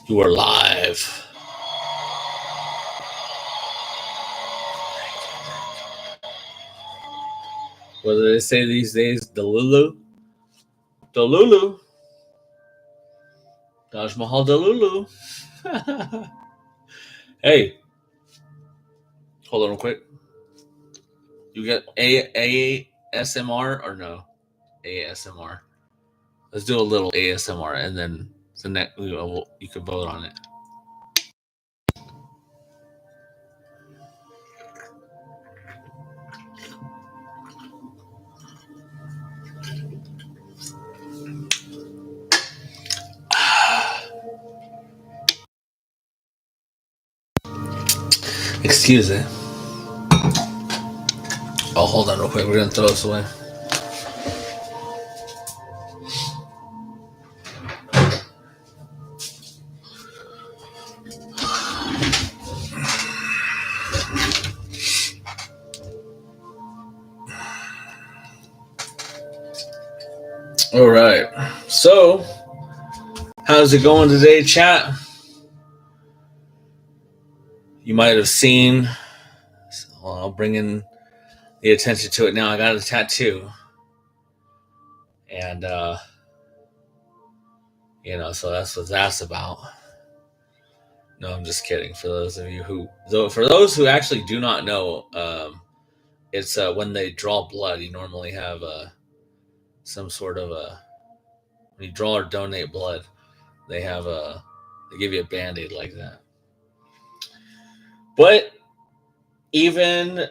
You are live. What do they say these days? Delulu? Delulu. Taj Mahal Delulu. Hey, hold on real quick. You get ASMR or no? ASMR. Let's do a little ASMR and then the next you can vote on it. Excuse me. Oh, hold on real quick. We're gonna throw this away. All right. So, how's it going today, chat? You might have seen. I'll bring in the attention to it now. I got a tattoo, and so that's what that's about. No, I'm just kidding. For those who actually do not know, it's when they draw blood. You normally have some sort of when you draw or donate blood, they give you a band-aid like that. But even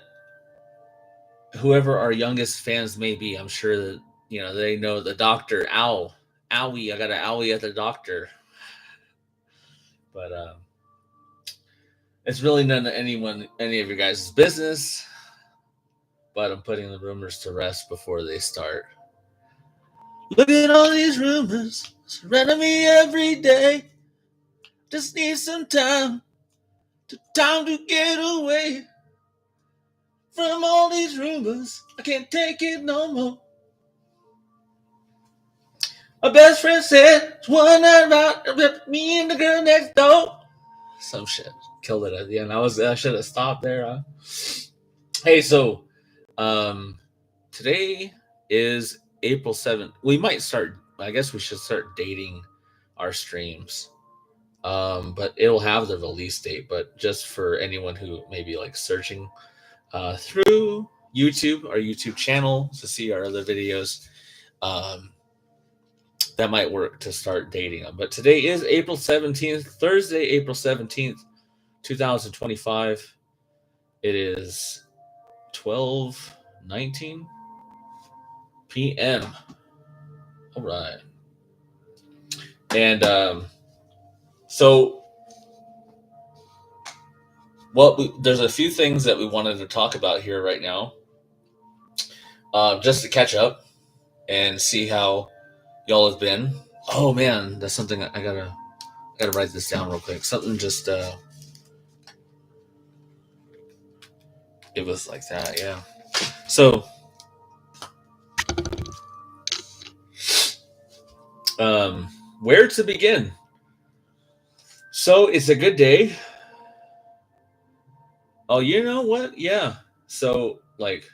whoever our youngest fans may be, I'm sure that they know the doctor. Owie, I got an owie at the doctor. But it's really none of any of your guys' business. But I'm putting the rumors to rest before they start. Look at all these rumors surrounding me every day. Just need some time to get away from all these rumors. I can't take it no more. My best friend said one night about with me and the girl next door. Some shit. Killed it at the end. I should have stopped there. Huh? Hey, so today is April 7th. We might start. I guess we should start dating our streams. But it'll have the release date. But just for anyone who may be like searching through YouTube, our YouTube channel, to see our other videos, that might work to start dating them. But today is April 17th, Thursday, April 17th, 2025. It is 12:19 p.m. All right. And so there's a few things that we wanted to talk about here right now, just to catch up and see how y'all have been. Oh man, that's something I gotta write this down real quick. Something just it was like that, yeah. So where to begin? So it's a good day. Oh, you know what? Yeah. So like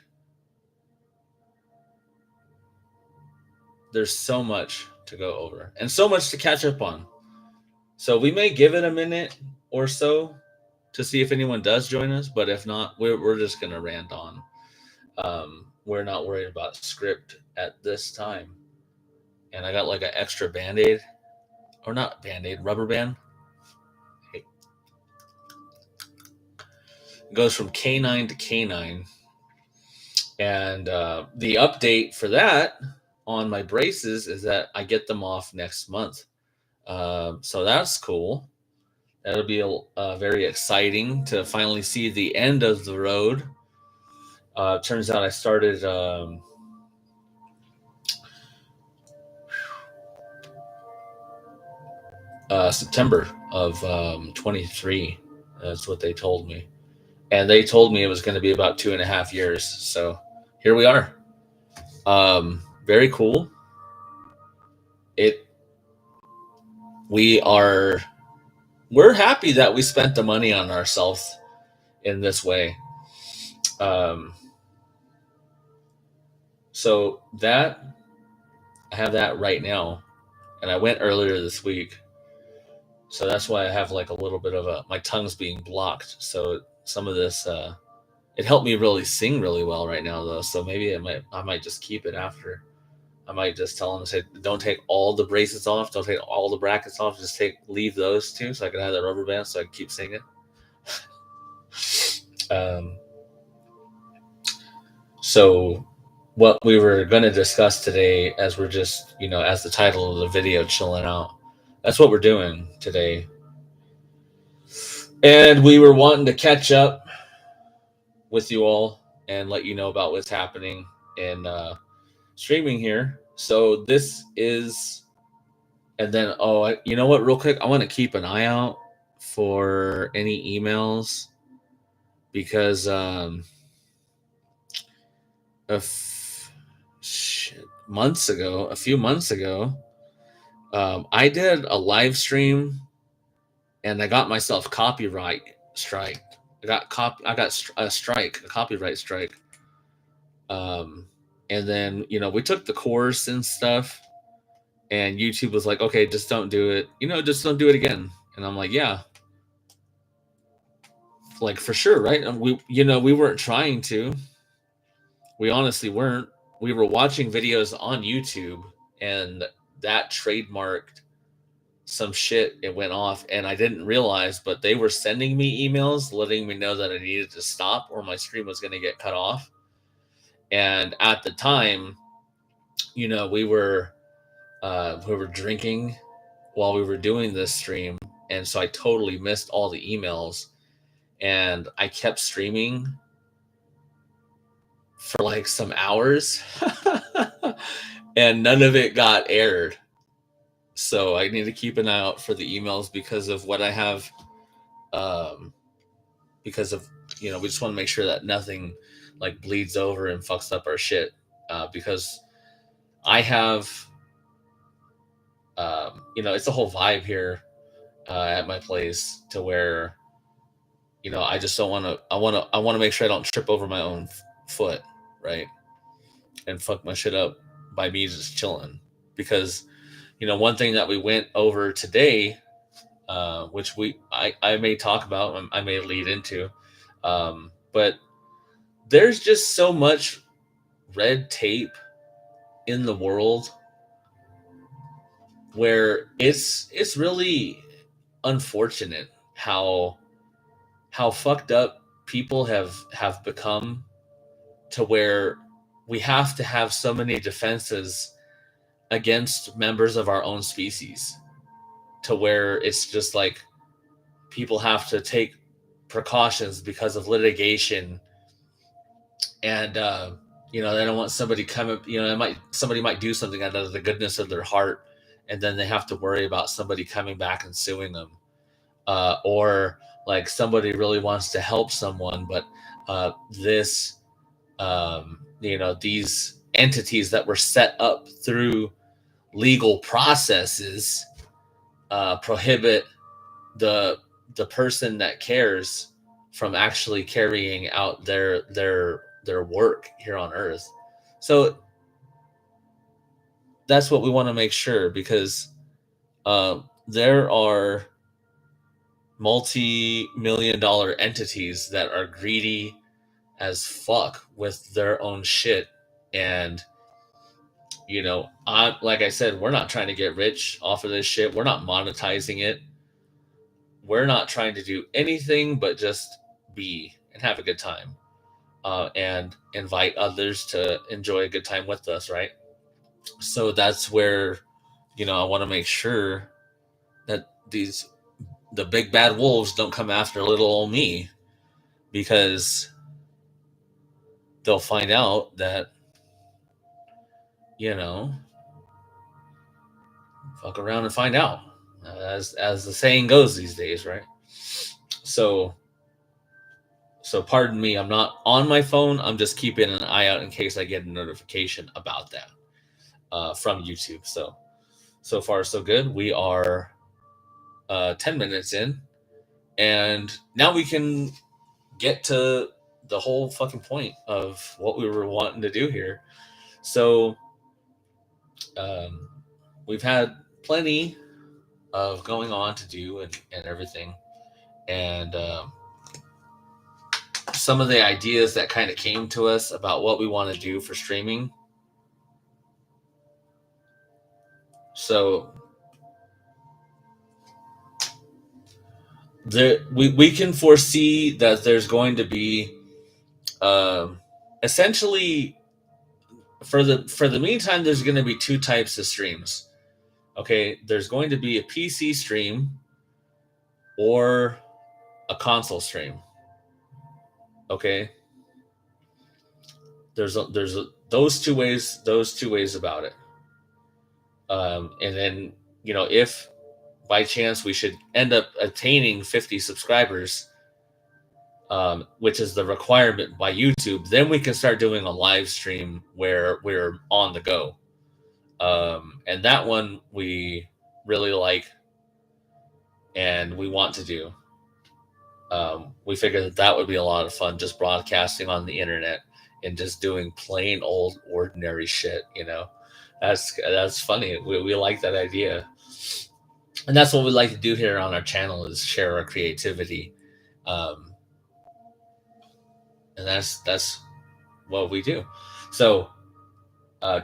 there's so much to go over and so much to catch up on. So we may give it a minute or so to see if anyone does join us, but if not, we're just gonna rant on. We're not worried about script at this time. And I got like an extra band-aid, or not band-aid, rubber band. It goes from K9 to K9. And the update for that on my braces is that I get them off next month. So that's cool. That'll be very exciting to finally see the end of the road. Turns out I started September of 23. That's what they told me. And they told me it was going to be about 2.5 years. So here we are. Very cool. We are we're happy that we spent the money on ourselves in this way. So that I have that right now, and I went earlier this week, so that's why I have like a little bit of my tongue's being blocked. So some of this, it helped me really sing really well right now though. So maybe I might just keep it after. I might just tell them, say, don't take all the braces off, don't take all the brackets off, just leave those two, so I can have the rubber band, so I can keep singing. So what we were going to discuss today, as we're just, as the title of the video, Chilling Out, that's what we're doing today. And we were wanting to catch up with you all and let you know about what's happening in streaming here. So this is, and then, you know what, real quick, I want to keep an eye out for any emails, because a few months ago, I did a live stream and I got myself copyright strike. I got a strike, a copyright strike. And then, we took the course and stuff, and YouTube was like, okay, just don't do it. Just don't do it again. And I'm like, yeah, like for sure, right? And we weren't trying to. We honestly weren't. We were watching videos on YouTube, and that trademarked some shit. It went off, and I didn't realize, but they were sending me emails letting me know that I needed to stop or my stream was going to get cut off. And at the time, we were drinking while we were doing this stream, and so I totally missed all the emails, and I kept streaming for like some hours and none of it got aired. So I need to keep an eye out for the emails because of what I have, because of, we just want to make sure that nothing like bleeds over and fucks up our shit, because I have, it's a whole vibe here at my place to where, I just don't want to, I want to make sure I don't trip over my own foot, right? And fuck my shit up by me just chilling. Because, one thing that we went over today, which I may talk about, I may lead into, but there's just so much red tape in the world where it's really unfortunate how fucked up people have become, to where we have to have so many defenses against members of our own species, to where it's just like people have to take precautions because of litigation, and they don't want somebody coming, somebody might do something out of the goodness of their heart, and then they have to worry about somebody coming back and suing them, or like somebody really wants to help someone, but these entities that were set up through legal processes prohibit the person that cares from actually carrying out their work here on Earth. So that's what we want to make sure, because there are multi-million-dollar entities that are greedy as fuck with their own shit. And like I said, we're not trying to get rich off of this shit. We're not monetizing it. We're not trying to do anything but just be and have a good time, and invite others to enjoy a good time with us, right? So that's where, I want to make sure that the big bad wolves don't come after little old me, because they'll find out that, fuck around and find out, as the saying goes these days, right? So pardon me, I'm not on my phone. I'm just keeping an eye out in case I get a notification about that from YouTube. So far so good. We are 10 minutes in, and now we can get to the whole fucking point of what we were wanting to do here. So we've had plenty of going on to do and everything, and some of the ideas that kind of came to us about what we want to do for streaming. So we can foresee that there's going to be essentially for the meantime, there's going to be two types of streams. Okay, there's going to be a PC stream or a console stream. Okay, there's those two ways about it. And then, you know, if by chance we should end up attaining 50 subscribers, which is the requirement by YouTube, then we can start doing a live stream where we're on the go. And that one we really like and we want to do. We figured that would be a lot of fun, just broadcasting on the internet and just doing plain old ordinary shit, you know. That's funny. We like that idea. And that's what we like to do here on our channel, is share our creativity. And that's what we do. So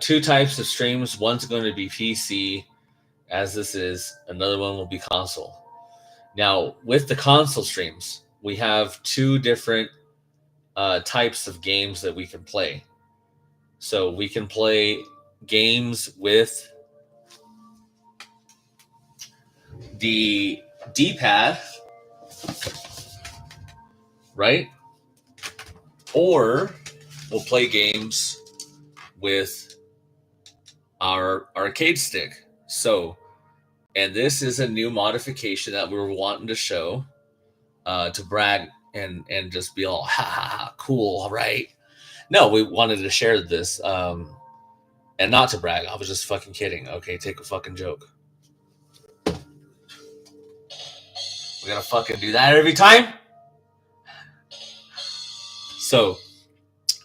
two types of streams. One's going to be PC, as this is. Another one will be console. Now, with the console streams, we have two different types of games that we can play. So we can play games with the D-pad, right? Or we'll play games with our arcade stick. So, and this is a new modification that we were wanting to show, to brag and just be all ha ha ha cool, right? No, we wanted to share this, and not to brag. I was just fucking kidding. Okay, take a fucking joke. We gotta fucking do that every time. So,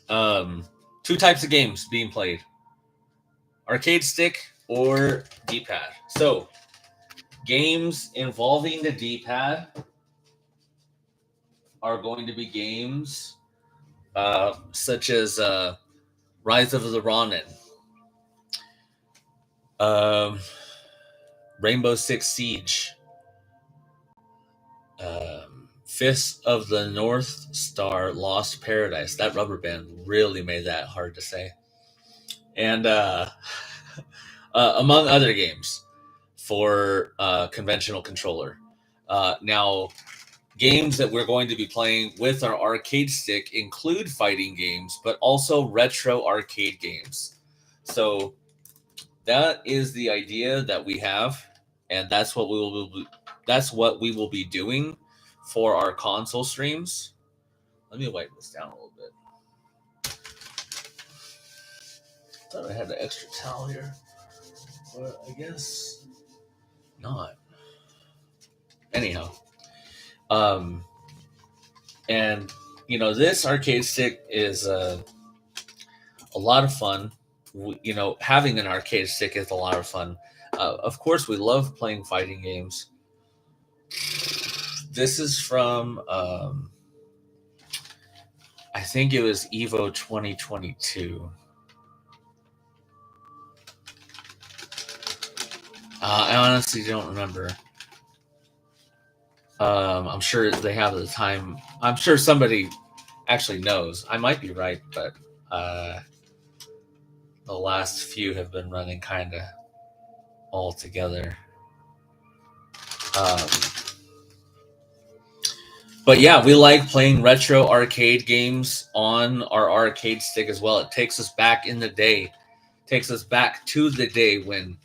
two types of games being played: arcade stick or D-pad. So, games involving the D-pad are going to be games such as Rise of the Ronin, Rainbow Six Siege, Fist of the North Star Lost Paradise. That rubber band really made that hard to say. And among other games for conventional controller. Now, games that we're going to be playing with our arcade stick include fighting games, but also retro arcade games. So that is the idea that we have, and that's what we will be doing for our console streams. Let me wipe this down a little bit. Thought I had an extra towel here, but I guess not. Anyhow, and you know, this arcade stick is a lot of fun. You know, having an arcade stick is a lot of fun. Of course, we love playing fighting games. This is from, I think it was Evo 2022. I honestly don't remember. I'm sure they have the time. I'm sure somebody actually knows. I might be right, but the last few have been running kind of all together. But yeah, we like playing retro arcade games on our arcade stick as well. It takes us back in the day. It takes us back to the day when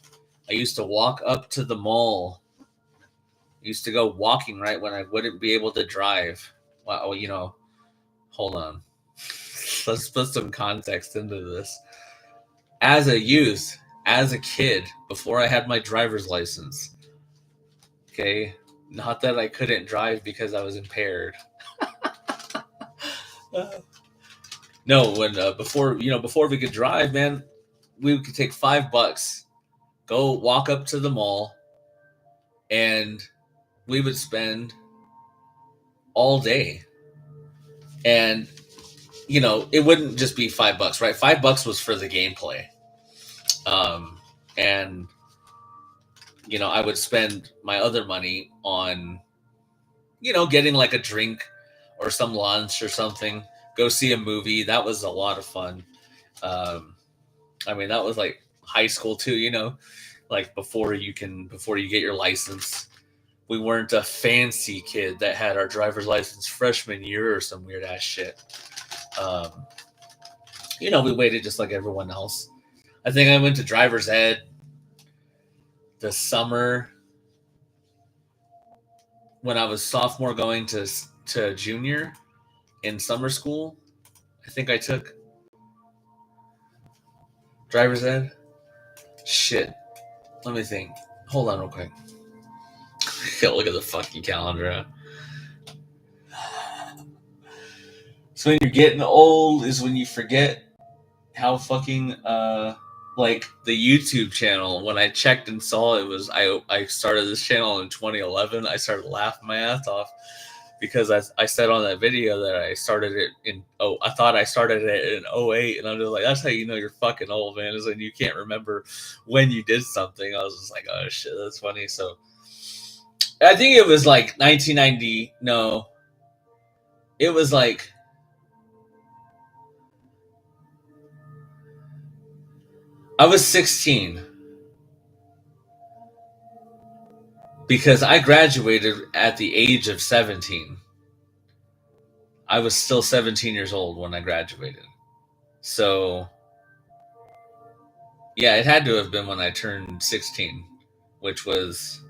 I used to walk up to the mall. I used to go walking, right, when I wouldn't be able to drive. Well, you know, hold on. Let's put some context into this. As a youth, as a kid, before I had my driver's license, okay, Not that I couldn't drive because I was impaired. No, when before we could drive, man, we could take $5, go walk up to the mall, and we would spend all day. And it wouldn't just be $5, right? $5 was for the gameplay, and I would spend my other money on getting like a drink or some lunch or something. Go see a movie. That was a lot of fun. That was like high school too. Like before you get your license. We weren't a fancy kid that had our driver's license freshman year or some weird ass shit. We waited just like everyone else. I think I went to driver's ed the summer when I was sophomore going to junior in summer school. I think I took driver's ed. Shit. Let me think. Hold on real quick. Look at the fucking calendar. So when you're getting old is when you forget how fucking like the YouTube channel. When I checked and saw it was I started this channel in 2011. I started laughing my ass off because I said on that video that I started it I thought I started it in 2008, and I'm just like, that's how you know you're fucking old, man, is when you can't remember when you did something. I was just like, oh shit, that's funny. So I think it was like 1990. No, it was like I was 16 because I graduated at the age of 17. I was still 17 years old when I graduated. So, yeah, it had to have been when I turned 16, which was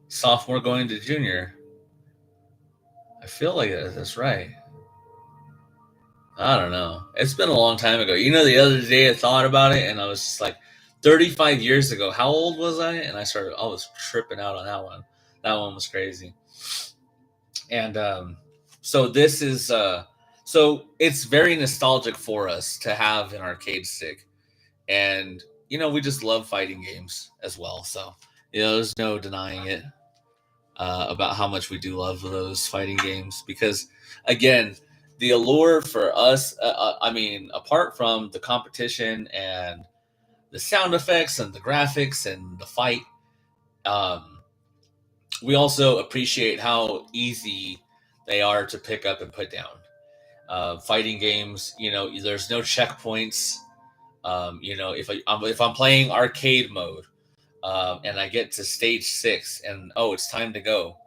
sophomore going to junior. I feel like that's right. I don't know. It's been a long time ago. The other day I thought about it and I was just like, 35 years ago, how old was I? And I was tripping out on that one. That one was crazy. And so this is, so it's very nostalgic for us to have an arcade stick. And, we just love fighting games as well. So, there's no denying it about how much we do love those fighting games. Because, again, the allure for us, apart from the competition and the sound effects and the graphics and the fight, we also appreciate how easy they are to pick up and put down. Fighting games, there's no checkpoints. If I'm playing arcade mode and I get to stage 6 and it's time to go,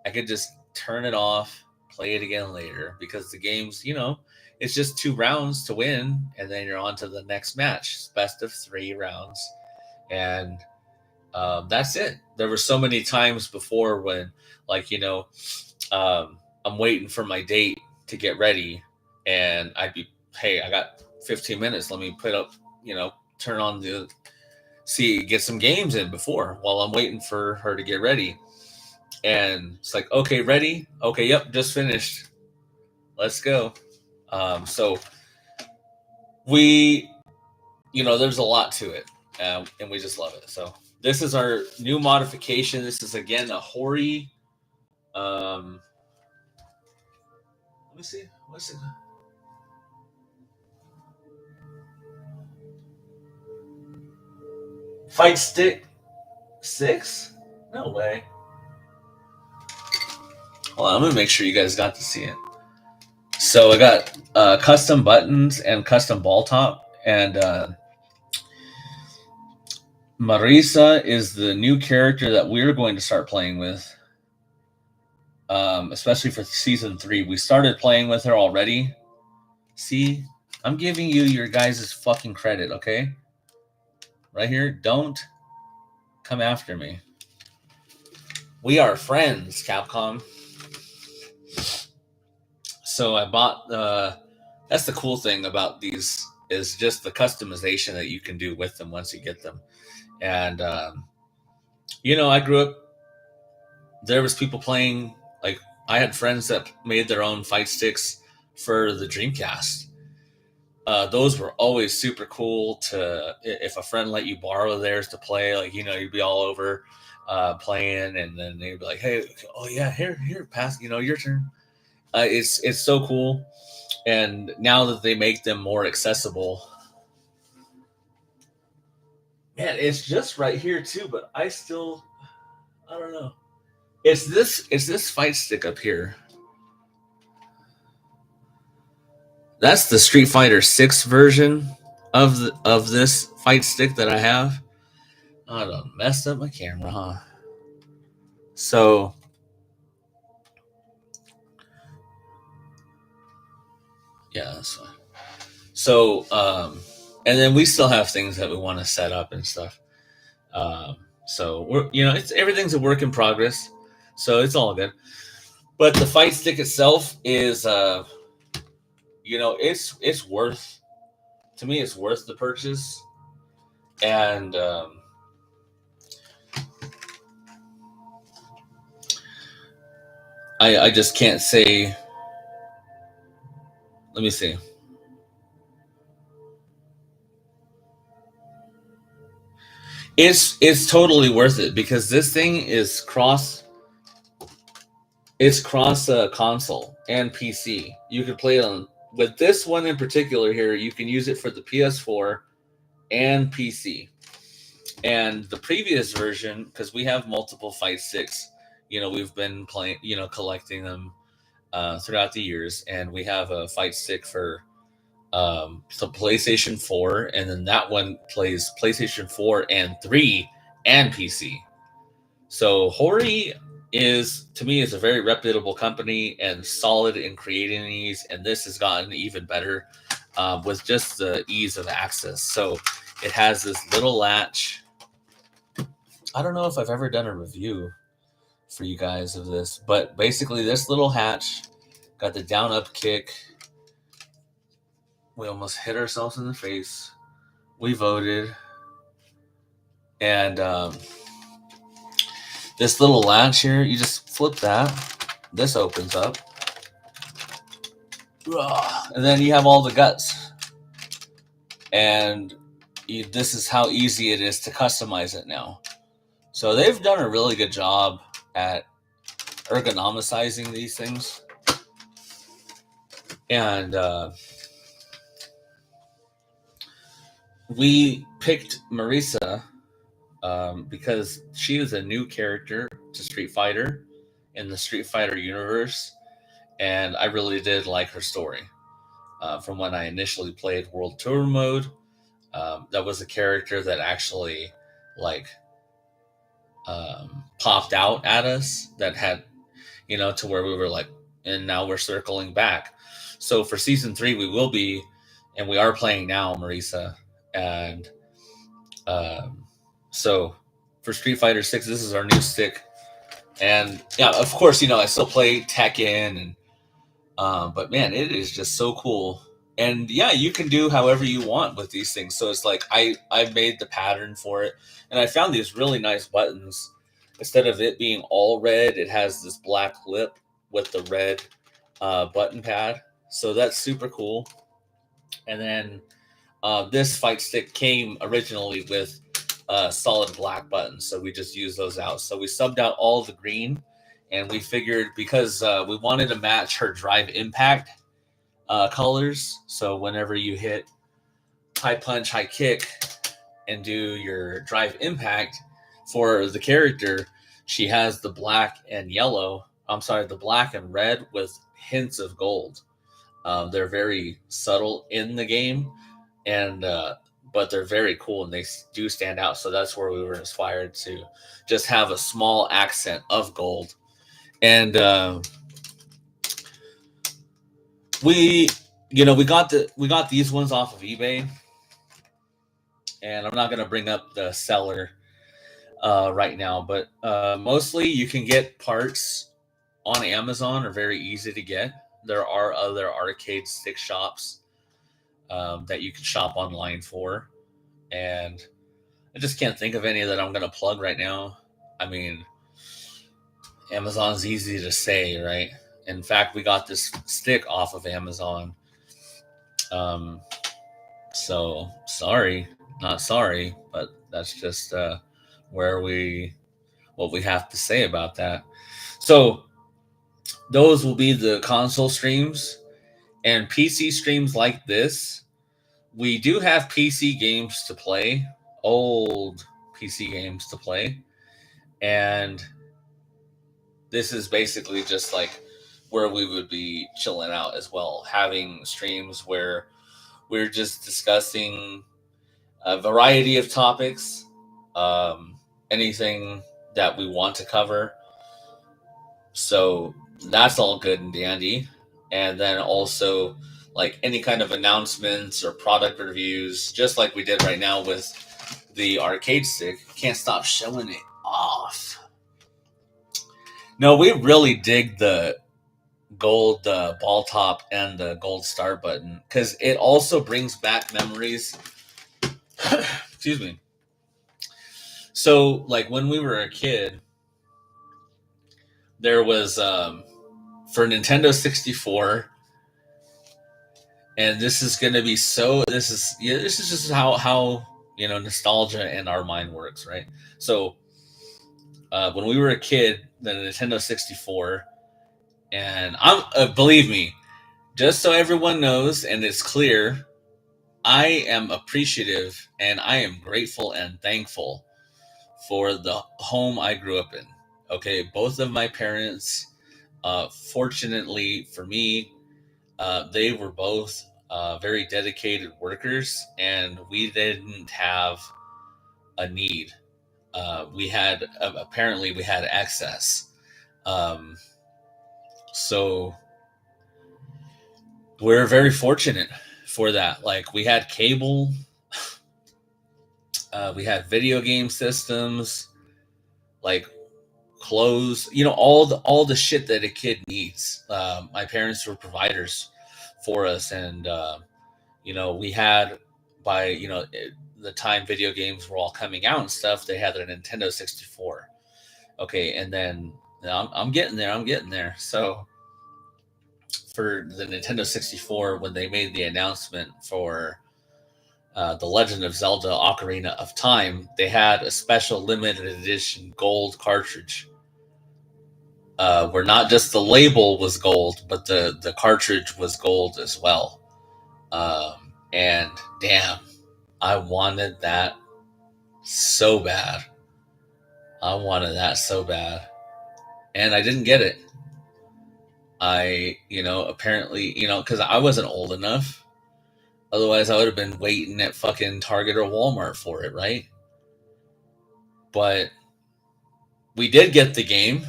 I could just turn it off, play it again later, because the game's it's just 2 rounds to win, and then you're on to the next match. It's best of 3 rounds, and that's it. There were so many times before when, like, I'm waiting for my date to get ready, and I'd be, hey, I got 15 minutes. Let me put up, turn on get some games in before while I'm waiting for her to get ready. And it's like, okay, ready? Okay, yep, just finished. Let's go. So we, there's a lot to it, and we just love it. So this is our new modification. This is, again, a Hori. Let me see. What's it? Fight Stick 6? No way. Hold on, I'm going to make sure you guys got to see it. So I got custom buttons and custom ball top, and Marisa is the new character that we're going to start playing with, especially for season 3. We started playing with her already. See, I'm giving you your guys' fucking credit, okay? Right here, don't come after me. We are friends, Capcom. So I bought that's the cool thing about these, is just the customization that you can do with them once you get them. And I grew up there was people playing, like, I had friends that made their own fight sticks for the Dreamcast. Those were always super cool to, if a friend let you borrow theirs to play, like, you'd be all over playing, and then they'd be like, hey, oh yeah, here, pass, your turn. It's so cool. And now that they make them more accessible, man, it's just right here too, but I don't know. It's this fight stick up here. That's the Street Fighter 6 version of this fight stick that I have. Oh, I done messed up my camera, huh? So yeah, that's fine. So and then we still have things that we want to set up and stuff. So we're it's everything's a work in progress. So it's all good. But the fight stick itself is it's worth, to me, it's worth the purchase. And I just can't say. Let me see. It's totally worth it because this thing is cross. It's cross console and PC. You can play it on, with this one in particular here. You can use it for the PS4 and PC. And the previous version, because we have multiple fight sticks, we've been playing, collecting them throughout the years, and we have a fight stick for the PlayStation 4, and then that one plays PlayStation 4 and 3 and PC. So Hori to me, is a very reputable company and solid in creating these, and this has gotten even better with just the ease of access. So it has this little latch. I don't know if I've ever done a review for you guys of this, but basically this little hatch got the down up kick. We almost hit ourselves in the face. We voted. And this little latch here, you just flip that. This opens up. And then you have all the guts. And this is how easy it is to customize it now. So they've done a really good job at ergonomicizing these things. And we picked Marisa because she is a new character to Street Fighter in the Street Fighter universe. And I really did like her story. From when I initially played World Tour mode, that was a character that actually popped out at us, that had, to where we were like, and now we're circling back. So for season 3, we will be, and we are playing now, Marisa. And so for Street Fighter 6, this is our new stick. And yeah, of course, I still play Tekken, and but man, it is just so cool. And yeah, you can do however you want with these things. So it's like I made the pattern for it, and I found these really nice buttons. Instead of it being all red, it has this black lip with the red button pad. So that's super cool. And then this fight stick came originally with solid black buttons, so we just used those out. So we subbed out all the green, and we figured, because we wanted to match her drive impact colors. So whenever you hit high punch, high kick, and do your drive impact for the character, she has the black and yellow. I'm sorry, the black and red with hints of gold. They're very subtle in the game, and but they're very cool, and they do stand out. So that's where we were inspired to just have a small accent of gold. And we got these ones off of eBay, and I'm not going to bring up the seller right now, but mostly you can get parts on Amazon, are very easy to get. There are other arcade stick shops that you can shop online for, and I just can't think of any that I'm going to plug right now. I mean, Amazon's easy to say, right? In fact, we got this stick off of Amazon. So sorry, not sorry, but that's just where what we have to say about that. So those will be the console streams and PC streams like this. We do have PC games to play, old PC games to play, and this is basically just like where we would be chilling out as well, having streams where we're just discussing a variety of topics, anything that we want to cover. So that's all good and dandy. And then also, like any kind of announcements or product reviews, just like we did right now with the arcade stick. Can't stop showing it off. No, we really dig the gold ball top and the gold start button because it also brings back memories. Excuse me. So, like when we were a kid, there was for Nintendo 64, and this is going to be so. This is just how nostalgia and our mind works, right? So, when we were a kid, the Nintendo 64, and I'm believe me, just so everyone knows and it's clear, I am appreciative and I am grateful and thankful for the home I grew up in. Okay, both of my parents, fortunately for me, they were both very dedicated workers, and we didn't have a need. We had apparently we had access, so we're very fortunate for that. Like we had cable, we had video game systems, like clothes, all the shit that a kid needs. My parents were providers for us, and we had the time video games were all coming out and stuff. They had a Nintendo 64. Okay, and then I'm getting there. I'm getting there. So for the Nintendo 64, when they made the announcement for The Legend of Zelda Ocarina of Time, they had a special limited edition gold cartridge. Where not just the label was gold, but the cartridge was gold as well. And damn, I wanted that so bad. I wanted that so bad. And I didn't get it. Apparently, because I wasn't old enough. Otherwise, I would have been waiting at fucking Target or Walmart for it, right? But we did get the game.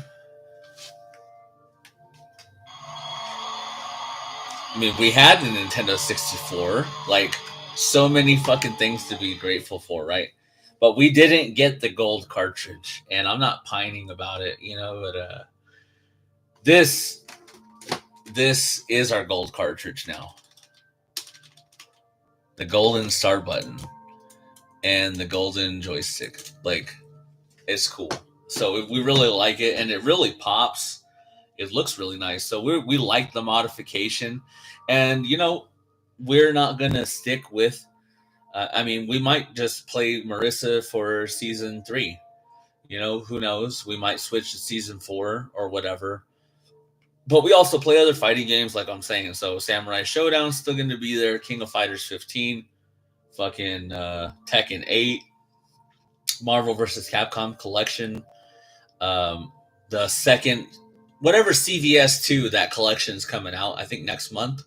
I mean, we had the Nintendo 64. Like, so many fucking things to be grateful for, right? But we didn't get the gold cartridge. And I'm not pining about it, but this is our gold cartridge now. The golden start button and the golden joystick. Like, it's cool. So we really like it, and it really pops. It looks really nice. So we like the modification, and we're not gonna stick with. We might just play Marissa for season 3. Who knows? We might switch to season 4 or whatever. But we also play other fighting games, like I'm saying. So Samurai Showdown's still going to be there. King of Fighters 15, fucking Tekken 8, Marvel vs. Capcom Collection, the second, whatever CVS 2 that collection's coming out. I think next month.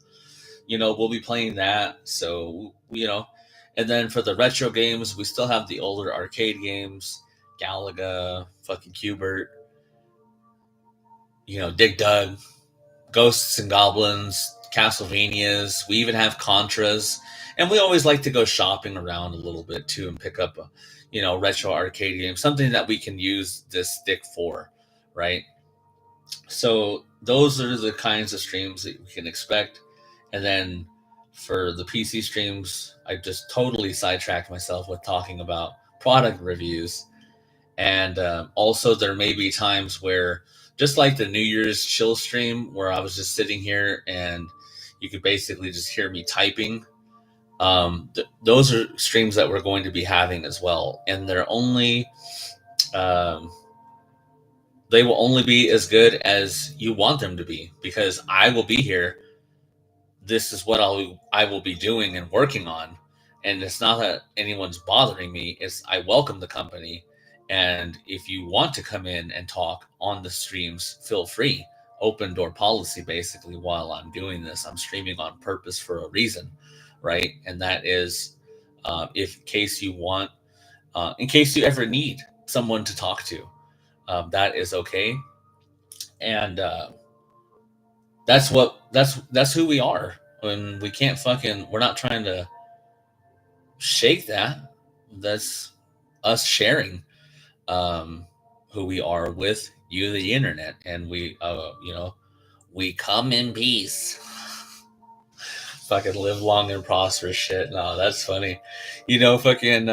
We'll be playing that. So and then for the retro games, we still have the older arcade games, Galaga, fucking Qbert, Dig Dug, Ghosts and Goblins, Castlevanias. We even have Contras, and we always like to go shopping around a little bit too and pick up a retro arcade game, something that we can use this stick for, right? So those are the kinds of streams that we can expect. And then for the PC streams, I just totally sidetracked myself with talking about product reviews. And also there may be times where just like the New Year's chill stream where I was just sitting here and you could basically just hear me typing. Those are streams that we're going to be having as well, and they're only um, they will only be as good as you want them to be, because I will be here. This is what I will be doing and working on, and it's not that anyone's bothering me. It's I welcome the company, and if you want to come in and talk on the streams, feel free. Open door policy, basically. While I'm doing this, I'm streaming on purpose for a reason, right? And that is, if in case you want, in case you ever need someone to talk to, that is okay. And that's who we are. And we can't fucking, we're not trying to shake that. That's us sharing who we are with you, the internet. And we we come in peace. Fucking live long and prosperous shit. No, that's funny. Fucking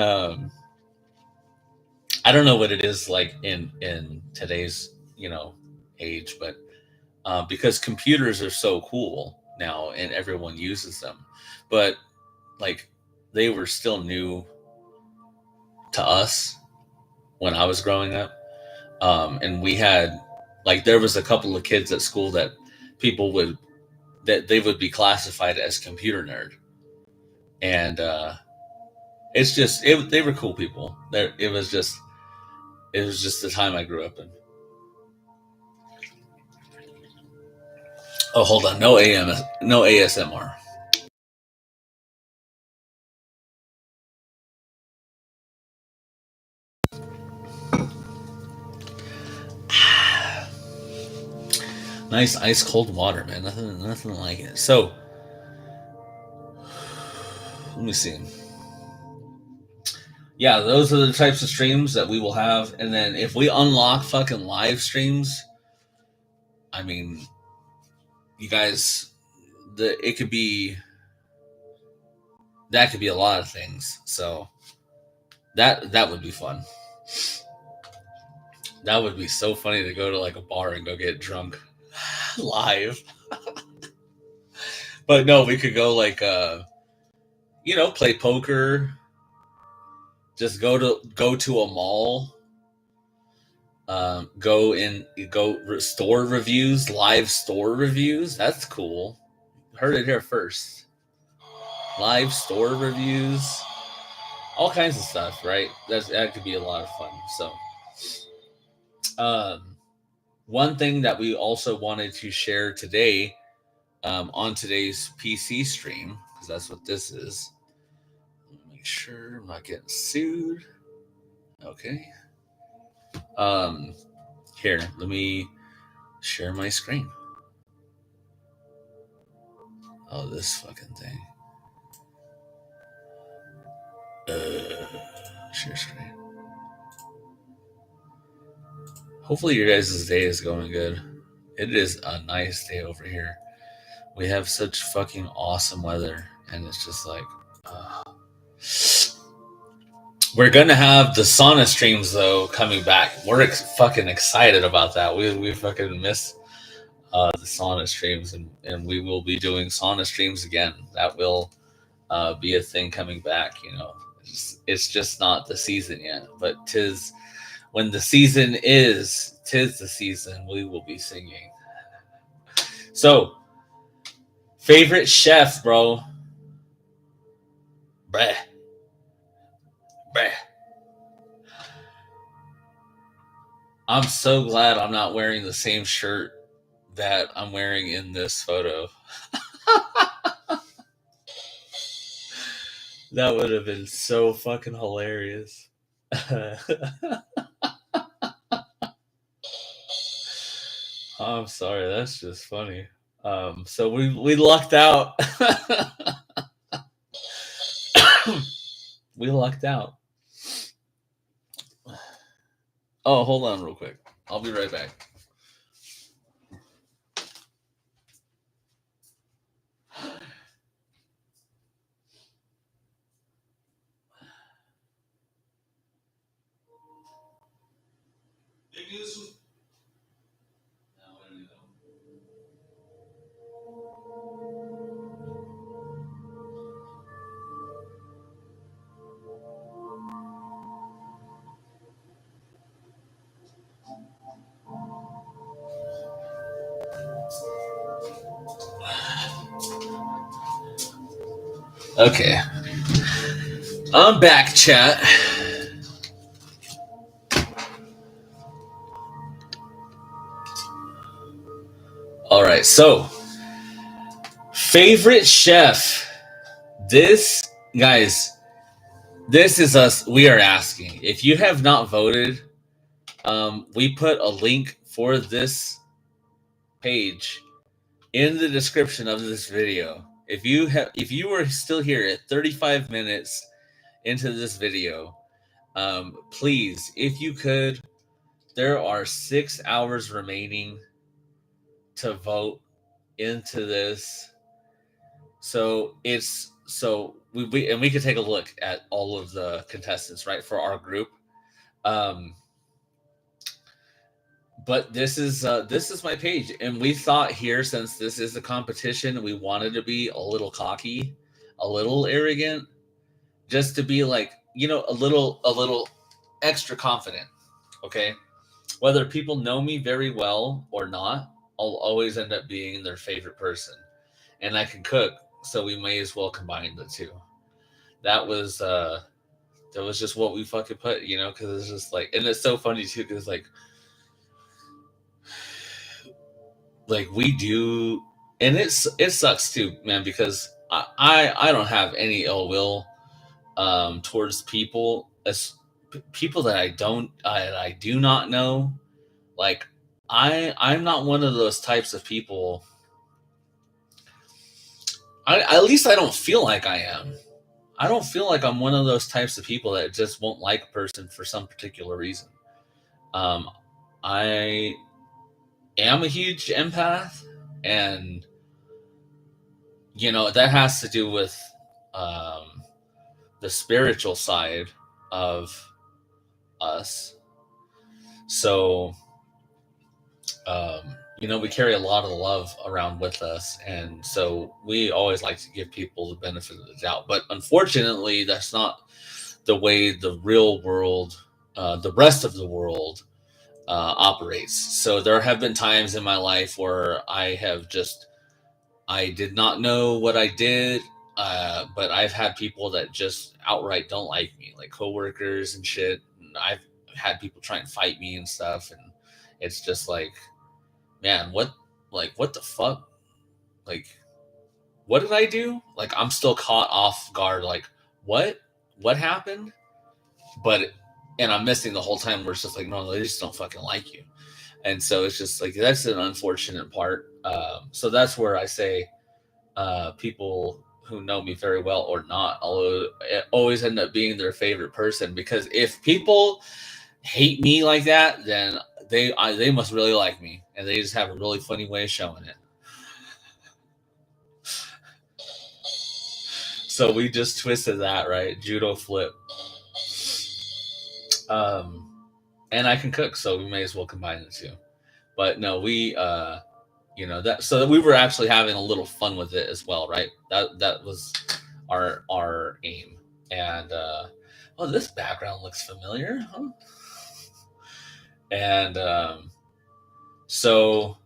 I don't know what it is like in today's age, but because computers are so cool now and everyone uses them, but like they were still new to us when I was growing up. And we had, like, there was a couple of kids at school that people would, that they would be classified as computer nerd. And it's just, they were cool people. It was just the time I grew up in. Oh, hold on. No no ASMR. Nice ice cold water, man. Nothing like it. So, let me see. Yeah, those are the types of streams that we will have. And then if we unlock fucking live streams, I mean, you guys, it could be, that could be a lot of things. So that would be fun. That would be so funny to go to like a bar and go get drunk live. But no, we could go like play poker. Just go to a mall. Go store reviews, live store reviews. That's cool. Heard it here first. Live store reviews, all kinds of stuff, right? That could be a lot of fun. So, one thing that we also wanted to share today, on today's PC stream, because that's what this is. Make sure I'm not getting sued. Okay. Here, let me share my screen. Oh, this fucking thing. Share screen. Hopefully your guys' day is going good. It is a nice day over here. We have such fucking awesome weather, and it's just like, we're gonna have the sauna streams though coming back. We're fucking excited about that. We fucking miss the sauna streams, and we will be doing sauna streams again. That will be a thing coming back. It's just not the season yet, but tis when the season is. Tis the season. We will be singing. So, favorite chef, bro. Bruh. Bruh. I'm so glad I'm not wearing the same shirt that I'm wearing in this photo. That would have been so fucking hilarious. I'm sorry, that's just funny. So we lucked out. We lucked out. Oh, hold on real quick. I'll be right back. Okay. I'm back, chat. All right. So, favorite chef. This, guys, this is us. We are asking. If you have not voted, we put a link for this page in the description of this video. If you were still here at 35 minutes into this video, please, if you could, there are 6 hours remaining to vote into this. So we could take a look at all of the contestants, right, for our group. But this is my page, and we thought here, since this is a competition, we wanted to be a little cocky, a little arrogant, just to be like, a little extra confident. Okay, whether people know me very well or not, I'll always end up being their favorite person, and I can cook, so we may as well combine the two. That was just what we fucking put, because it's just like, and it's so funny too, because like we do, and it sucks too, man, because I don't have any ill will towards people, as people that I do not know. Like, I'm not one of those types of people. At least I don't feel like I am. I don't feel like I'm one of those types of people that just won't like a person for some particular reason. I am a huge empath, and that has to do with the spiritual side of us. So we carry a lot of love around with us, and so we always like to give people the benefit of the doubt. But unfortunately, that's not the way the real world, the rest of the world, operates. So there have been times in my life where I did not know what I did, but I've had people that just outright don't like me, like coworkers and shit. And I've had people try and fight me and stuff, and it's just like, man, what the fuck? Like, what did I do? Like, I'm still caught off guard. Like, what happened? And I'm missing the whole time where it's just like, no, they just don't fucking like you. And so it's just like, that's an unfortunate part. So that's where I say, people who know me very well or not, always end up being their favorite person, because if people hate me like that, then they must really like me, and they just have a really funny way of showing it. So we just twisted that, right? Judo flip. And I can cook, so we may as well combine the two. But no, we that, so we were actually having a little fun with it as well, right? That was our aim. And this background looks familiar, huh? And so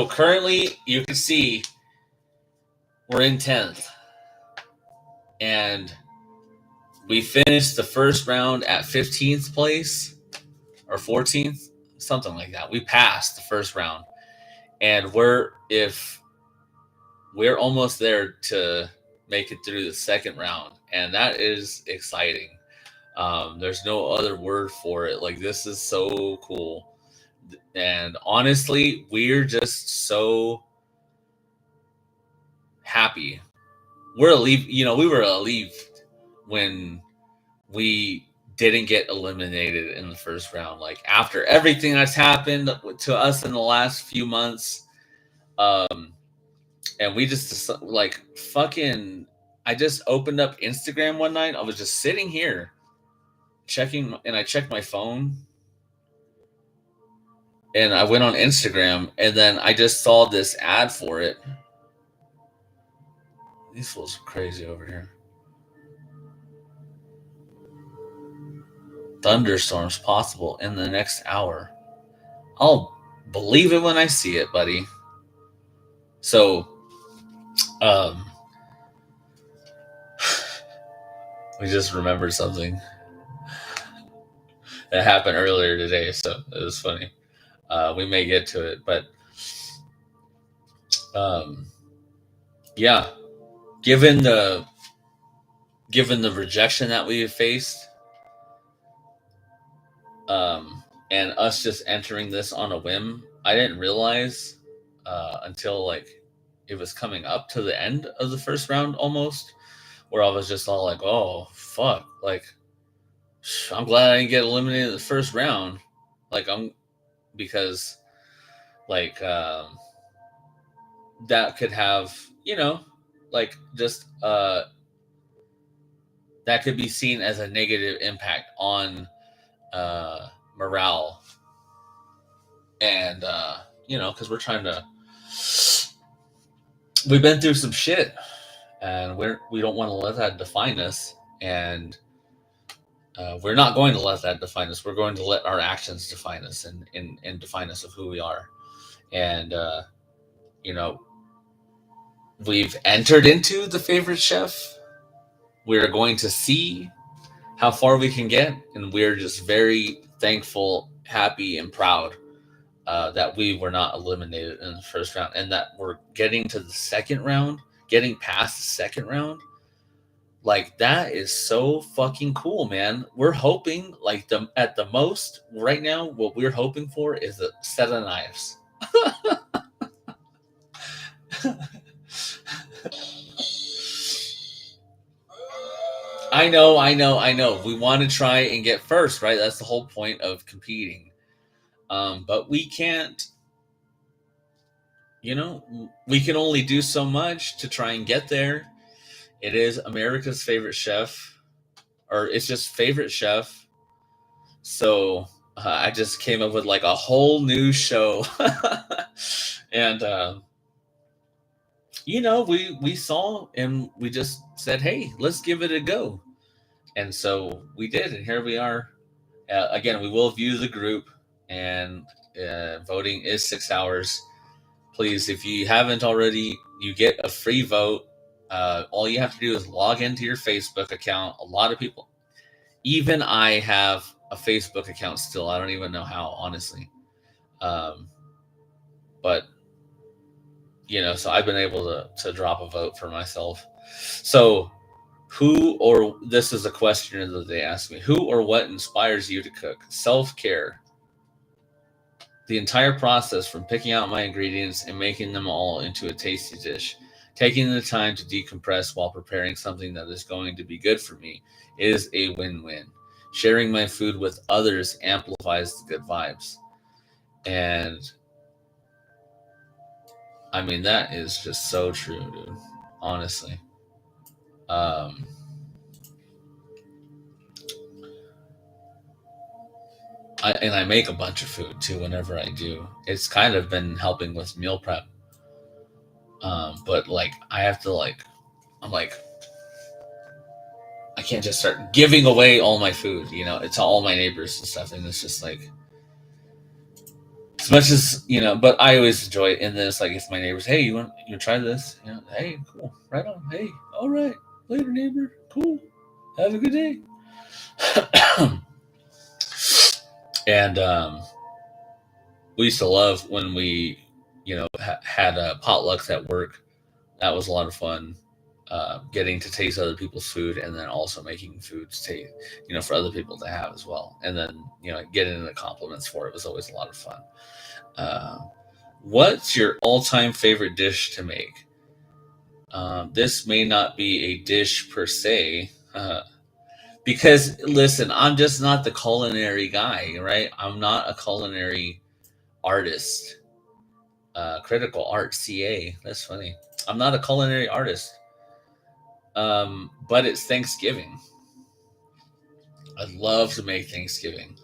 currently you can see we're in 10th, and we finished the first round at 15th place or 14th, something like that. We passed the first round, and we're almost there to make it through the second round, and that is exciting. There's no other word for it. Like, this is so cool. And honestly, we're just so happy. We were relieved when we didn't get eliminated in the first round. Like, after everything that's happened to us in the last few months, and we just like fucking. I just opened up Instagram one night. I was just sitting here checking, and I checked my phone, and I went on Instagram, and then I just saw this ad for it. These fools are crazy over here. Thunderstorms possible in the next hour. I'll believe it when I see it, buddy. So, We just remembered something that happened earlier today, so it was funny. We may get to it, but um, yeah, given the rejection that we have faced, and us just entering this on a whim, I didn't realize until like it was coming up to the end of the first round almost, where I was just all like, "Oh fuck!" Like, I'm glad I didn't get eliminated in the first round. Like, I'm because like that could have, like, just that could be seen as a negative impact on uh morale, and because we've been through some shit, and we don't want to let that define us, and we're not going to let that define us. We're going to let our actions define us, and define us of who we are. And you know we've entered into the favorite chef. We're going to see how far we can get, and we're just very thankful, happy, and proud that we were not eliminated in the first round, and that we're getting to the second round, getting past the second round. Like, that is so fucking cool, man. We're hoping, like, at the most right now, what we're hoping for is a set of knives. I know. We want to try and get first, right? That's the whole point of competing. But we can't, we can only do so much to try and get there. It is America's favorite chef, or it's just favorite chef. So I just came up with like a whole new show, and we saw, and we just said, hey, let's give it a go, and so we did, and here we are. Again, we will view the group, and voting is 6 hours. Please, if you haven't already, you get a free vote. All you have to do is log into your Facebook account. A lot of people, even I have a Facebook account still. I don't even know how, honestly. But so I've been able to drop a vote for myself. So, this is a question that they ask me: who or what inspires you to cook? Self-care. The entire process, from picking out my ingredients and making them all into a tasty dish, taking the time to decompress while preparing something that is going to be good for me, is a win-win. Sharing my food with others amplifies the good vibes. And I mean, that is just so true, dude. Honestly. Um, I make a bunch of food too whenever I do. It's kind of been helping with meal prep. But like, I have to, like, I'm like, I can't just start giving away all my food, it's all my neighbors and stuff. And it's just like, as much as, but I always enjoy it in this. Like, if my neighbors, hey, you try this? Hey, cool. Right on. Hey, all right. Later, neighbor. Cool. Have a good day. And we used to love when we, had potlucks at work. That was a lot of fun. Getting to taste other people's food, and then also making food to taste, for other people to have as well. And then, getting the compliments for it was always a lot of fun. What's your all-time favorite dish to make? This may not be a dish per se, because listen, I'm just not the culinary guy, right? I'm not a culinary artist. Critical art CA. That's funny. I'm not a culinary artist. But it's Thanksgiving. I love to make Thanksgiving.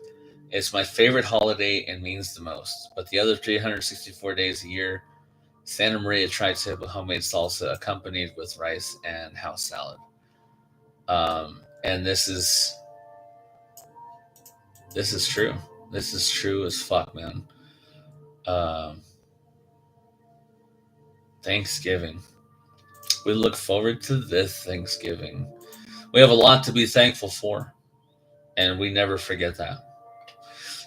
It's my favorite holiday and means the most. But the other 364 days a year, Santa Maria tri-tip with homemade salsa accompanied with rice and house salad. And this is true. This is true as fuck, man. Thanksgiving. We look forward to this Thanksgiving. We have a lot to be thankful for, and we never forget that.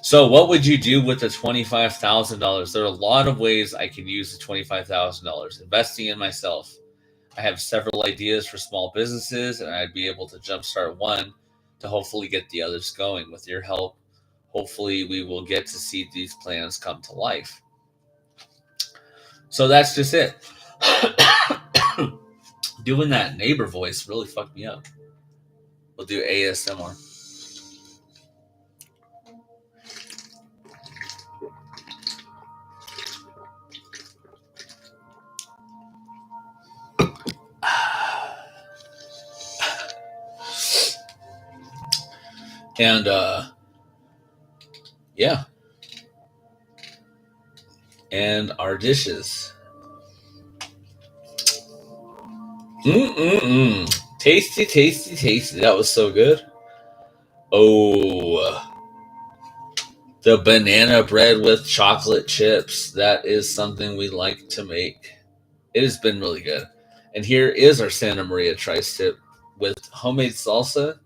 So, what would you do with the $25,000? There are a lot of ways I can use the $25,000. Investing in myself. I have several ideas for small businesses, and I'd be able to jumpstart one to hopefully get the others going. With your help, hopefully, we will get to see these plans come to life. So, that's just it. Doing that neighbor voice really fucked me up. We'll do ASMR. And yeah. And our dishes. Tasty, tasty, tasty. That was so good. Oh, the banana bread with chocolate chips. That is something we like to make. It has been really good. And here is our Santa Maria tri-tip with homemade salsa,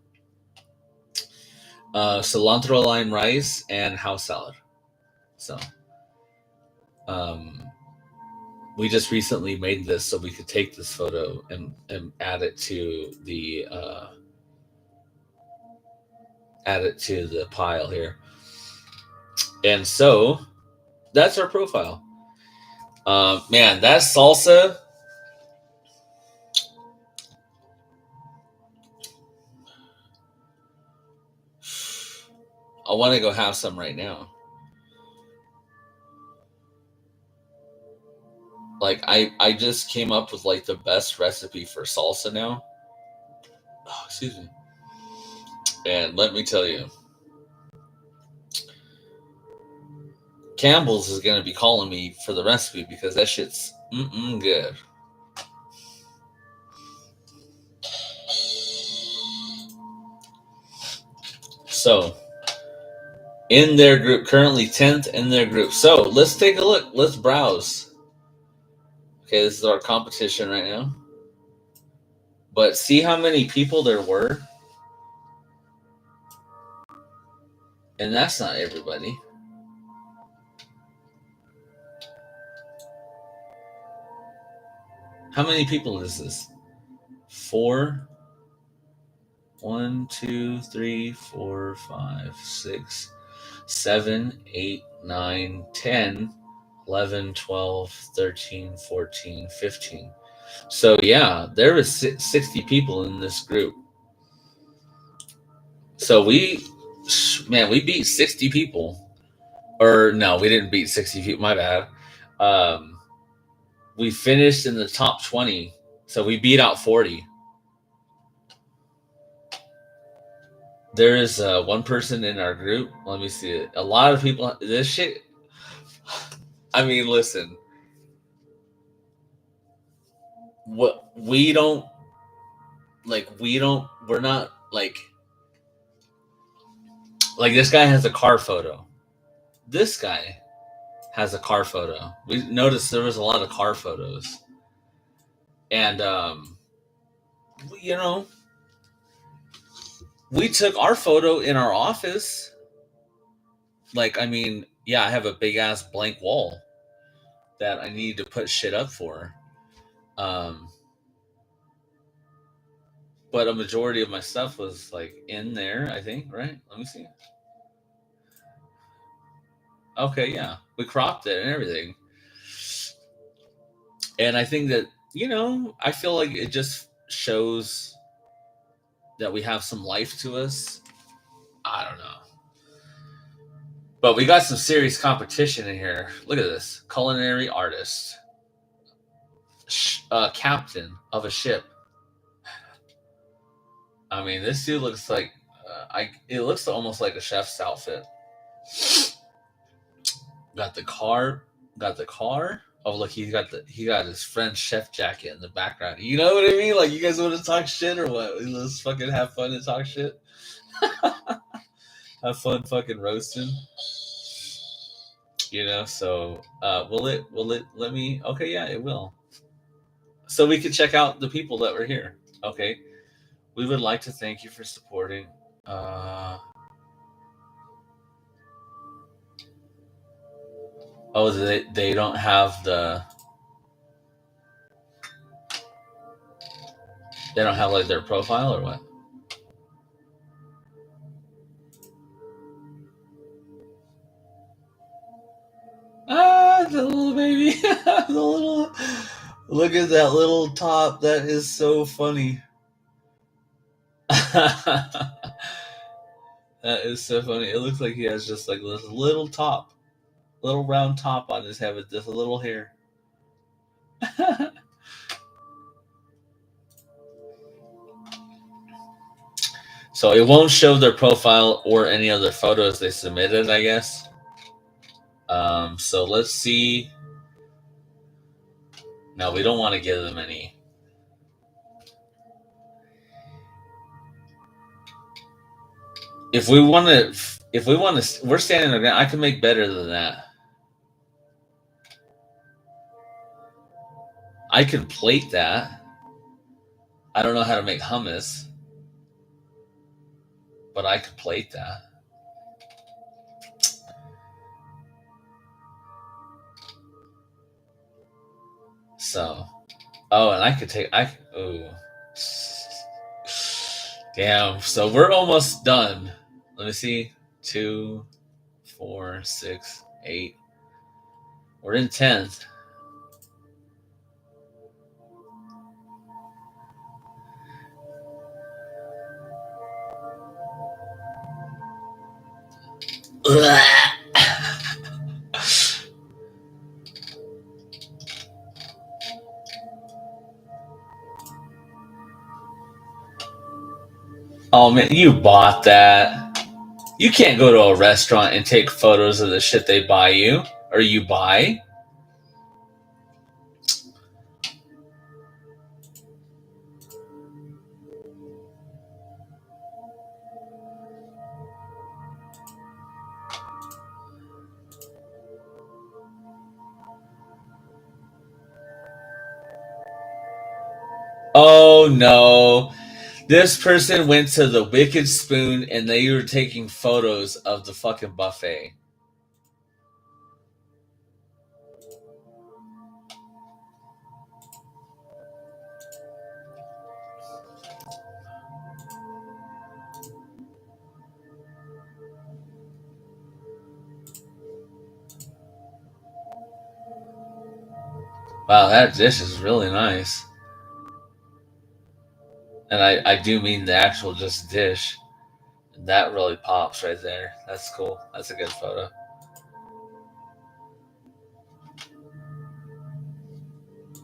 cilantro lime rice, and house salad. So, we just recently made this so we could take this photo and add it to the pile here. And so that's our profile. Man, that salsa. I want to go have some right now. Like I just came up with like the best recipe for salsa now. Oh, excuse me. And let me tell you, Campbell's is gonna be calling me for the recipe because that shit's good. So, in their group, currently 10th in their group. So let's take a look. Let's browse. Okay, this is our competition right now. But see how many people there were? And that's not everybody. How many people is this? 4. 1, 2, 3, 4, 5, 6, 7, 8, 9, 10, 11, 12, 13, 14, 15. So yeah, there was 60 people in this group. So we beat 60 people. Or no, we didn't beat 60 people, my bad. We finished in the top 20. So we beat out 40. There is one person in our group. Let me see it. A lot of people. This shit. I mean, listen. What we don't like. We're not like this guy has a car photo. This guy has a car photo. We noticed there was a lot of car photos, and we took our photo in our office. Like, I mean, yeah, I have a big ass blank wall that I need to put shit up for. But a majority of my stuff was like in there, I think, right? Let me see. Okay, yeah. We cropped it and everything. And I think that, I feel like it just shows that we have some life to us. I don't know. But we got some serious competition in here. Look at this. Culinary artist. Captain of a ship. I mean, this dude looks like it looks almost like a chef's outfit. Got the car. Oh, look, he got his friend's chef jacket in the background. You know what I mean? Like, you guys want to talk shit or what? Let's fucking have fun and talk shit. Have fun fucking roasting. So will it let me? Okay, yeah, it will. So we can check out the people that were here. Okay. We would like to thank you for supporting. Oh, they don't have they don't have like their profile or what? Ah, the little baby, the little. Look at that little top. That is so funny. That is so funny. It looks like he has just like this little top, little round top on his head with just a little hair. So it won't show their profile or any other photos they submitted, I guess. So let's see. No, we don't want to give them any. If we want to, we're standing there. I can make better than that. I can plate that. I don't know how to make hummus, but I could plate that. So, oh, and I could take, oh, damn. So we're almost done. Let me see. 2, 4, 6, 8. We're in 10th. Oh man, you bought that. You can't go to a restaurant and take photos of the shit they buy you or you buy. Oh no. This person went to the Wicked Spoon and they were taking photos of the fucking buffet. Wow, that dish is really nice. And I do mean the actual just dish. That really pops right there. That's cool. That's a good photo.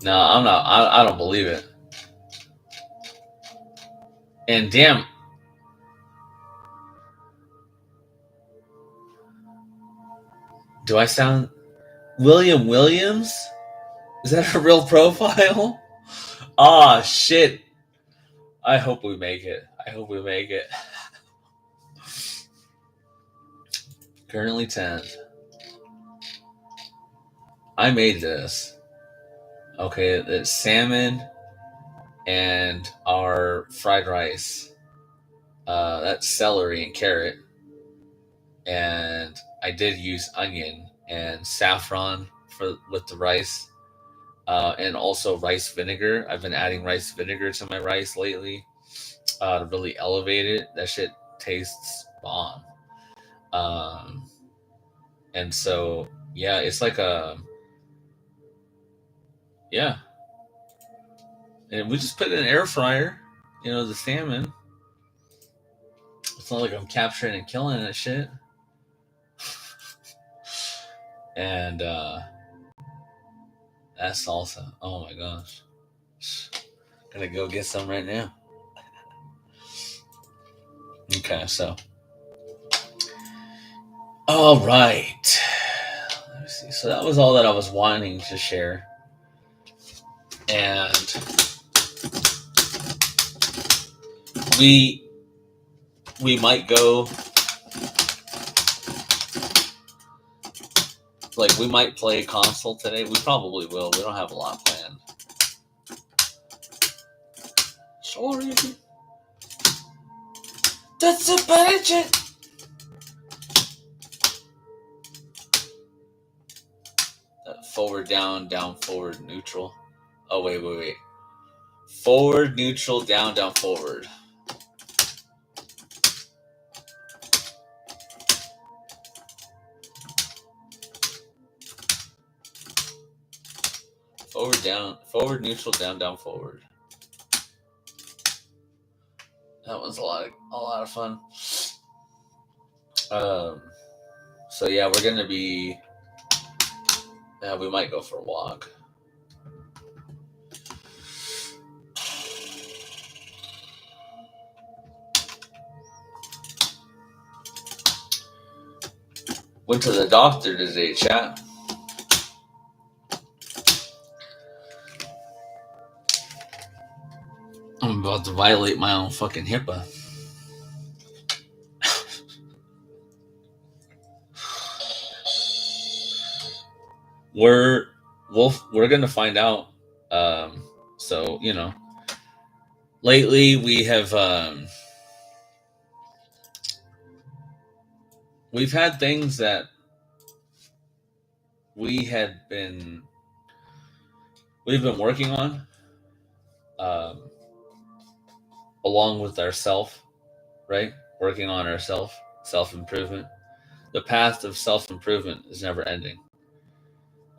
No, I'm not. I don't believe it. And damn, do I sound William Williams? Is that a real profile? Ah, shit. I hope we make it. I hope we make it. Currently 10th. I made this. Okay, it's salmon and our fried rice. That's celery and carrot. And I did use onion and saffron with the rice. And also rice vinegar. I've been adding rice vinegar to my rice lately to really elevate it. That shit tastes bomb. And so, yeah, it's like yeah. And we just put it in an air fryer, the salmon. It's not like I'm capturing and killing that shit. And that salsa. Oh my gosh. Gonna go get some right now. Okay, so. All right. Let me see. So that was all that I was wanting to share. And we might go, like, we might play a console today. We probably will. We don't have a lot planned. Sorry. That's a budget. Forward, down, down, forward, neutral. Oh, wait. Forward, neutral, down, down, forward. Forward, down, forward, neutral, down, down, forward. That was a lot of fun. So yeah, we're gonna be. Yeah, we might go for a walk. Went to the doctor today, chat. I'm about to violate my own fucking HIPAA. We're gonna find out. So you know, lately we have we've had things that we've been working on, along with ourself, right? Working on ourself, self-improvement. The path of self-improvement is never ending,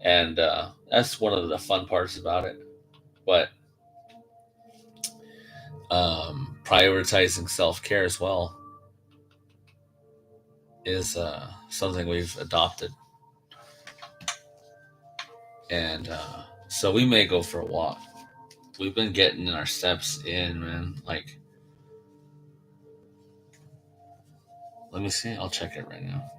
and that's one of the fun parts about it. But prioritizing self-care as well is something we've adopted, and so we may go for a walk. We've been getting our steps in, man. Like, let me see. I'll check it right now.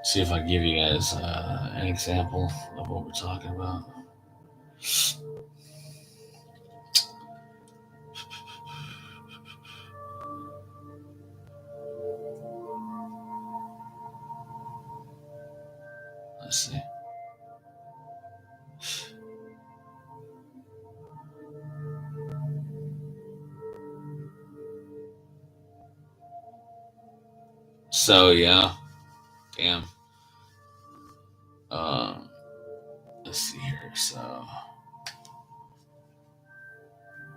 See if I can give you guys an example of what we're talking about. Let's see. So yeah, damn. Let's see here. So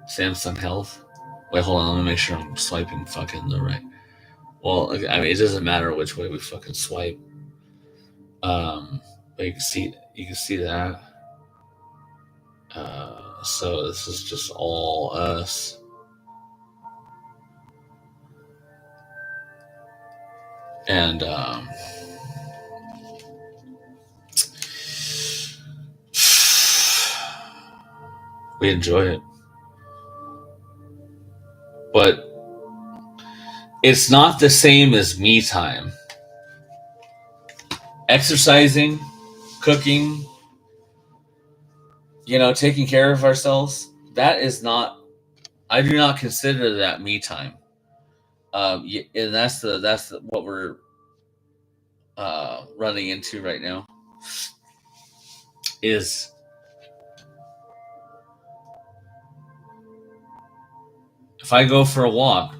Samsung Health. Wait, hold on. Let me make sure I'm swiping fucking the right. Well, I mean, it doesn't matter which way we fucking swipe. But you can see that. So this is just all us. And we enjoy it. But it's not the same as me time. Exercising, cooking, taking care of ourselves, that is not, I do not consider that me time. And that's what we're running into right now, is if I go for a walk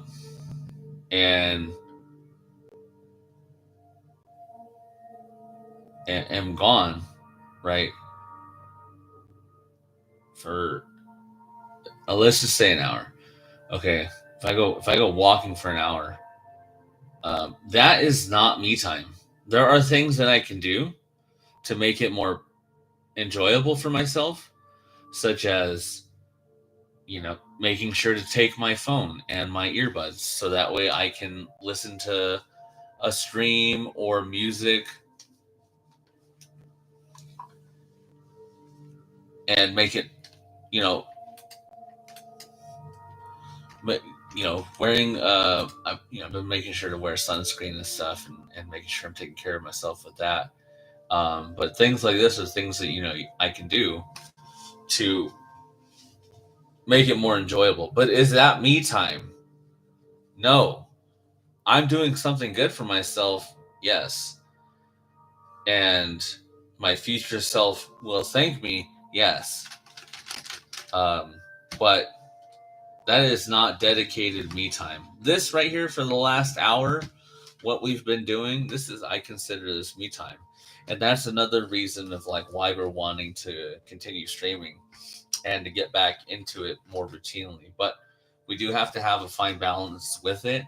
and am gone, right, for let's just say an hour. Okay, if I go walking for an hour, that is not me time. There are things that I can do to make it more enjoyable for myself, such as making sure to take my phone and my earbuds so that way I can listen to a stream or music and make it, wearing I've been making sure to wear sunscreen and stuff, and making sure I'm taking care of myself with that. But things like this are things that I can do to make it more enjoyable. But is that me time? No. I'm doing something good for myself, yes. And my future self will thank me, yes. But that is not dedicated me time. This right here for the last hour, what we've been doing, I consider this me time. And that's another reason of like why we're wanting to continue streaming and to get back into it more routinely. But we do have to have a fine balance with it,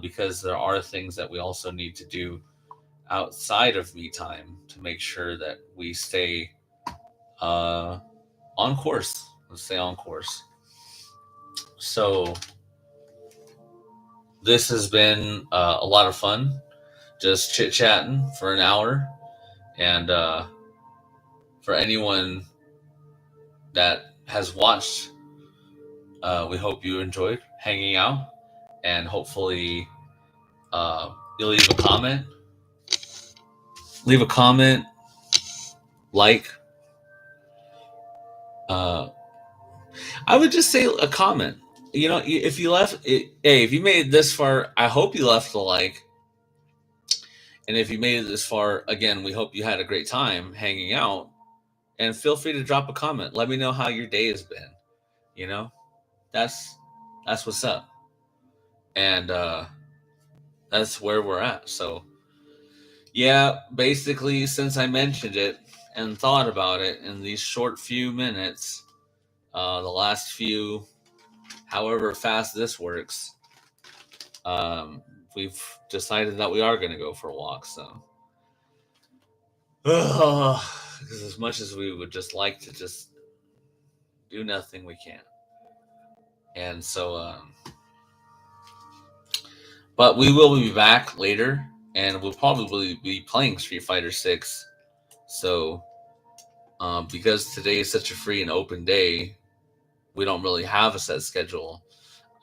because there are things that we also need to do outside of me time to make sure that we stay on course. Let's stay on course. So this has been a lot of fun, just chit chatting for an hour, and for anyone that has watched, we hope you enjoyed hanging out, and hopefully you'll leave a comment. Leave a comment, like. I would just say a comment. You know, if you left it, hey, if you made it this far, I hope you left a like. And if you made it this far, again, we hope you had a great time hanging out. And feel free to drop a comment. Let me know how your day has been. You know, that's what's up. And that's where we're at. So, yeah, basically, since I mentioned it and thought about it in these short few minutes, the last few, however fast this works, we've decided that we are going to go for a walk. So, because as much as we would just like to just do nothing, we can't. And so, but we will be back later, and we'll probably be playing Street Fighter 6. So, because today is such a free and open day, we don't really have a set schedule.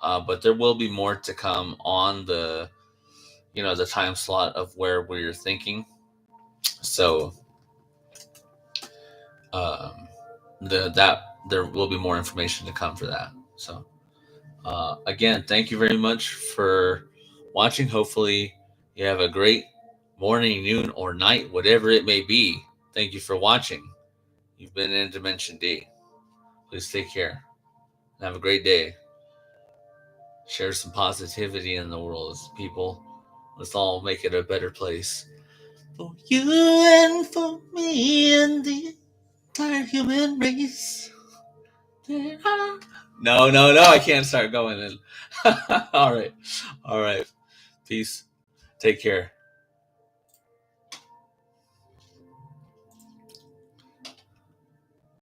But there will be more to come on the, the time slot of where we're thinking. So, there will be more information to come for that. So, again, thank you very much for watching. Hopefully, you have a great morning, noon, or night, whatever it may be. Thank you for watching. You've been in Dimension D. Please take care. Have a great day. Share some positivity in the world, people. Let's all make it a better place. For you and for me and the entire human race. No, I can't start going then. All right. Peace. Take care.